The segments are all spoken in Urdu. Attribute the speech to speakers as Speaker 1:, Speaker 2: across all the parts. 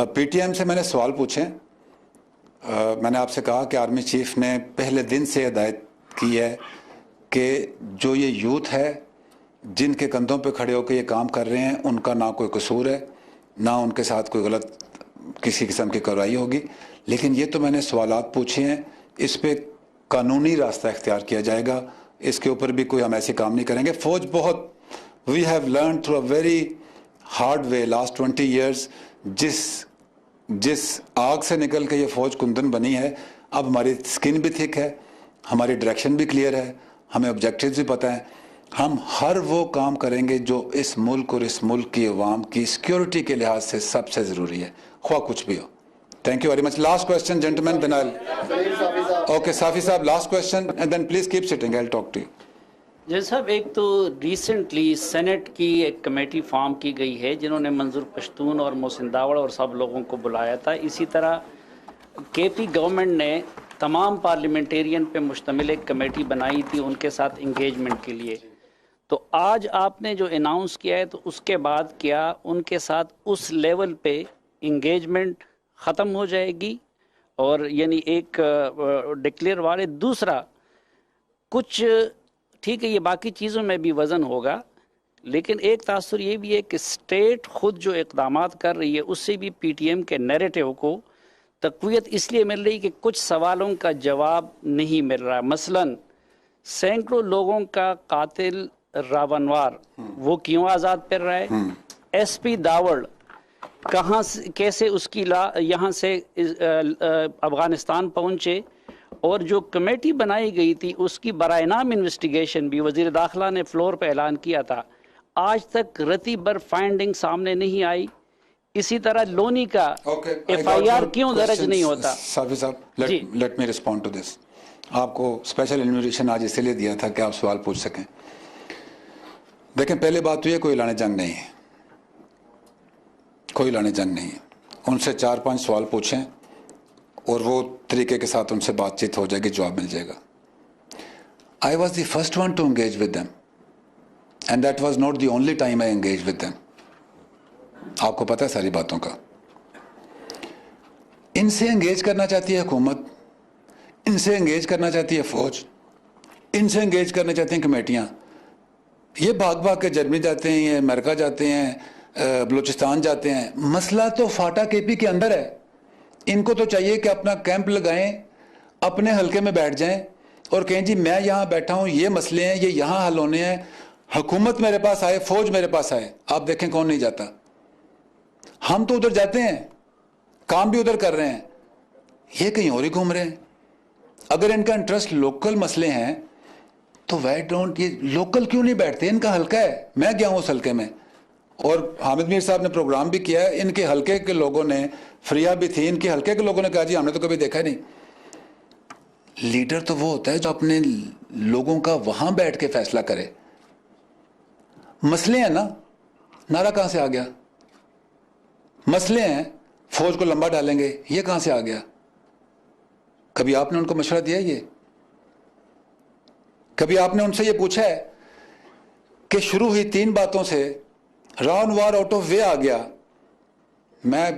Speaker 1: پی ٹی ایم سے میں نے سوال پوچھے. میں نے آپ سے کہا کہ آرمی چیف نے پہلے دن سے ہدایت کی ہے کہ جو یہ یوتھ ہے جن کے کندھوں پہ کھڑے ہو کے یہ کام کر رہے ہیں ان کا نہ کوئی قصور ہے نہ ان کے ساتھ کوئی غلط کسی قسم کی کارروائی ہوگی. لیکن یہ تو میں نے سوالات پوچھے ہیں, اس پہ قانونی راستہ اختیار کیا جائے گا, اس کے اوپر بھی کوئی ہم ایسے کام نہیں کریں گے. فوج بہت we have learn through a very hard way last 20 years. جس آگ سے نکل کے یہ فوج کندن بنی ہے, اب ہماری سکن بھی تھک ہے, ہماری ڈائریکشن بھی کلیئر ہے, ہمیں آبجیکٹیوز بھی پتہ ہیں. ہم ہر وہ کام کریں گے جو اس ملک اور اس ملک کی عوام کی سیکیورٹی کے لحاظ سے سب سے ضروری ہے, خواہ کچھ بھی ہو. Thank you very much. Last question gentleman, then I okay Safi صاحب last question and then please keep sitting, I will talk to you.
Speaker 2: جی صاحب, ایک تو ریسنٹلی سینٹ کی ایک کمیٹی فارم کی گئی ہے جنہوں نے منظور پشتون اور محسن داوڑ اور سب لوگوں کو بلایا تھا. اسی طرح کے پی گورنمنٹ نے تمام پارلیمنٹیرین پہ مشتمل ایک کمیٹی بنائی تھی ان کے ساتھ انگیجمنٹ کے لیے. تو آج آپ نے جو اناؤنس کیا ہے تو اس کے بعد کیا ان کے ساتھ اس لیول پہ انگیجمنٹ ختم ہو جائے گی, اور یعنی ایک ڈکلیئر والے. دوسرا کچھ ٹھیک ہے یہ باقی چیزوں میں بھی وزن ہوگا, لیکن ایک تاثر یہ بھی ہے کہ اسٹیٹ خود جو اقدامات کر رہی ہے اس سے بھی پی ٹی ایم کے نیریٹو کو تقویت اس لیے مل رہی کہ کچھ سوالوں کا جواب نہیں مل رہا. مثلاً سینکڑوں لوگوں کا قاتل راونوار وہ کیوں آزاد پھر رہا ہے؟ ایس پی داوڑ کہاں سے کیسے اس کی یہاں سے افغانستان پہنچے؟ اور جو کمیٹی بنائی گئی تھی اس کی برائے نام انویسٹیگیشن بھی وزیر داخلہ نے فلور پہ اعلان کیا تھا, آج تک رتی بر فائنڈنگ سامنے نہیں آئی. اسی طرح لونی کا ایف آئی آر کیوں درج نہیں ہوتا؟
Speaker 1: صافی صاحب let me respond to this. آپ کو اسپیشل انویٹیشن آج اس لیے دیا تھا کہ آپ سوال پوچھ سکیں. دیکھیں پہلے بات تو یہ کوئی اعلان جنگ نہیں ہے, کوئی اعلان جنگ نہیں ہے. ان سے 4-5 سوال پوچھیں اور وہ طریقے کے ساتھ ان سے بات چیت ہو جائے گی, جواب مل جائے گا. I was the first one to engage with them and that was not the only time I engage with them. آپ کو پتہ ہے ساری باتوں کا. ان سے انگیج کرنا چاہتی ہے حکومت, ان سے انگیج کرنا چاہتی ہے فوج, ان سے انگیج کرنا چاہتی ہیں کمیٹیاں. یہ بھاگ بھاگ کے جرمنی جاتے ہیں, یہ امریکہ جاتے ہیں, بلوچستان جاتے ہیں. مسئلہ تو فاٹا کے پی کے اندر ہے. ان کو تو چاہیے کہ اپنا کیمپ لگائیں, اپنے حلقے میں بیٹھ جائیں اور کہیں جی میں یہاں بیٹھا ہوں, یہ مسئلے ہیں, یہ یہاں حل ہونے ہیں, حکومت میرے پاس آئے, فوج میرے پاس آئے. آپ دیکھیں کون نہیں جاتا. ہم تو ادھر جاتے ہیں, کام بھی ادھر کر رہے ہیں, یہ کہیں اور ہی گھوم رہے ہیں. اگر ان کا انٹرسٹ لوکل مسئلے ہیں تو وائی ڈونٹ یہ لوکل کیوں نہیں بیٹھتے؟ ان کا حلقہ ہے, میں گیا ہوں اس حلقے میں, اور حامد میر صاحب نے پروگرام بھی کیا ہے. ان کے حلقے کے لوگوں نے, فریہ بھی تھی, ان کے حلقے کے لوگوں نے کہا جی ہم نے تو کبھی دیکھا نہیں. لیڈر تو وہ ہوتا ہے جو اپنے لوگوں کا وہاں بیٹھ کے فیصلہ کرے. مسئلے ہیں نا, نعرہ کہاں سے آ گیا؟ مسئلے ہیں, فوج کو لمبا ڈالیں گے, یہ کہاں سے آ گیا؟ کبھی آپ نے ان کو مشورہ دیا یہ؟ کبھی آپ نے ان سے یہ پوچھا ہے کہ شروع ہوئی 3 باتوں سے round war out of way آ گیا؟ میں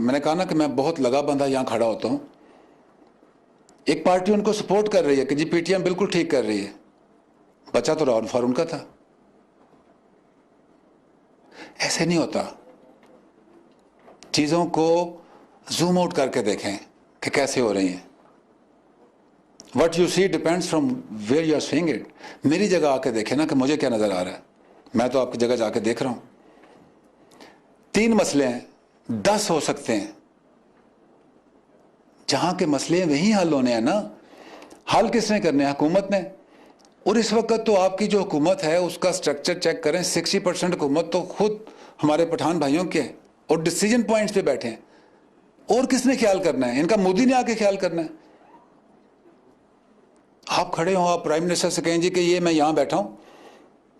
Speaker 1: نے کہا نا کہ میں بہت لگا بندھا یہاں کھڑا ہوتا ہوں. ایک پارٹی ان کو سپورٹ کر رہی ہے کہ جی پی ٹی ایم بالکل ٹھیک کر رہی ہے, بچا تو راؤنڈ وار ان کا تھا. ایسے نہیں ہوتا. چیزوں کو زوم آؤٹ کر کے دیکھیں کہ کیسے ہو رہی ہیں. What you see depends from where you are seeing it. میری جگہ آ کے دیکھیں نا کہ مجھے کیا نظر آ رہا ہے. میں تو آپ کی جگہ جا کے دیکھ رہا ہوں. 3 مسئلے ہیں, 10 ہو سکتے ہیں. جہاں کے مسئلے وہیں حل ہونے ہیں نا. حل کس نے کرنے ہیں؟ حکومت نے. اور اس وقت تو آپ کی جو حکومت ہے اس کا سٹرکچر چیک کریں, 60% حکومت تو خود ہمارے پٹھان بھائیوں کے ہیں اور ڈیسیجن پوائنٹس پہ بیٹھے ہیں. اور کس نے خیال کرنا ہے؟ ان کا مودی نے آ کے خیال کرنا ہے. آپ کھڑے ہوں, آپ پرائم منسٹر سے کہیں جی کہ یہ میں یہاں بیٹھا ہوں,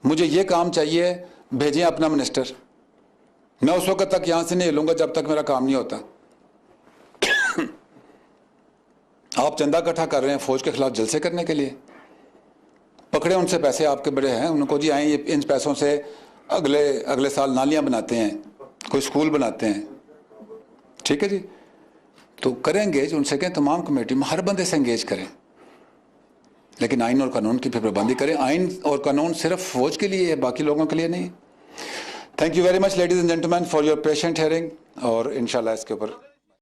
Speaker 1: مجھے یہ کام چاہیے, بھیجیں اپنا منسٹر. میں اس وقت تک یہاں سے نہیں ہلوں گا جب تک میرا کام نہیں ہوتا. آپ چندہ اکٹھا کر رہے ہیں فوج کے خلاف جلسے کرنے کے لیے. پکڑے ان سے پیسے آپ کے بڑے ہیں, ان کو جی آئیں یہ ان پیسوں سے اگلے سال نالیاں بناتے ہیں, کوئی اسکول بناتے ہیں. ٹھیک ہے جی, تو کریں انگیج, ان سے کہیں تمام کمیٹی میں ہر بندے سے انگیج کریں, لیکن آئین اور قانون کی پھر پابندی کریں. آئین اور قانون صرف فوج کے لیے ہے, باقی لوگوں کے لیے نہیں. Thank you very much ladies and gentleman for your patient hearing, اور انشاءاللہ اس کے اوپر